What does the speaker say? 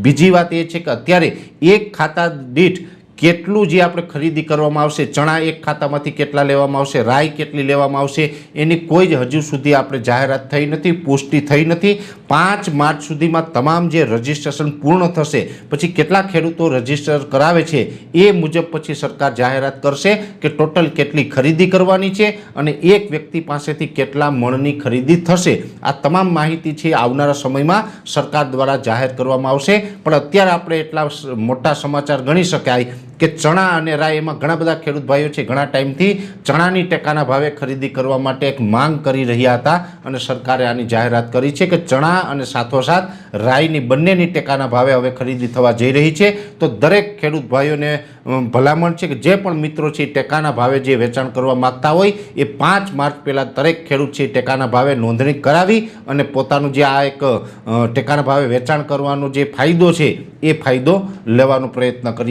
બીજી વાત એ છે કે અત્યારે એક ખાતા દીઠ કેટલું જે આપણે ખરીદી કરવામાં આવશે, ચણા એક ખાતામાંથી કેટલા લેવામાં આવશે, રાઈ કેટલી લેવામાં આવશે, એની કોઈ જ હજુ સુધી આપણે જાહેરાત થઈ નથી, પુષ્ટિ થઈ નથી। 5 માર્ચ સુધીમાં તમામ જે રજિસ્ટ્રેશન પૂર્ણ થશે પછી કેટલા ખેડૂતો રજિસ્ટર કરાવે છે એ મુજબ પછી સરકાર જાહેરાત કરશે કે ટોટલ કેટલી ખરીદી કરવાની છે અને એક વ્યક્તિ પાસેથી કેટલા મણની ખરીદી થશે। આ તમામ માહિતી છે આવનારા સમયમાં સરકાર દ્વારા જાહેર કરવામાં આવશે। પણ અત્યારે આપણે એટલા મોટા સમાચાર ગણી શકાય કે ચણા અને રાઈ એમાં ઘણા બધા ખેડૂત ભાઈઓ છે ઘણા ટાઈમથી ચણાની ટેકાના ભાવે ખરીદી કરવા માટે એક માંગ કરી રહ્યા હતા અને સરકારે આની જાહેરાત કરી છે કે ચણા અને સાથોસાથ રાઈની બંનેની ટેકાના ભાવે હવે ખરીદી થવા જઈ રહી છે। તો દરેક ખેડૂત ભાઈઓને ભલામણ છે કે જે પણ મિત્રો છે ટેકાના ભાવે જે વેચાણ કરવા માગતા હોય એ 5 માર્ચ પહેલાં દરેક ખેડૂત છે ટેકાના ભાવે નોંધણી કરાવી અને પોતાનું જે આ એક ટેકાના ભાવે વેચાણ કરવાનો જે ફાયદો છે એ ફાયદો લેવાનો પ્રયત્ન કરીએ।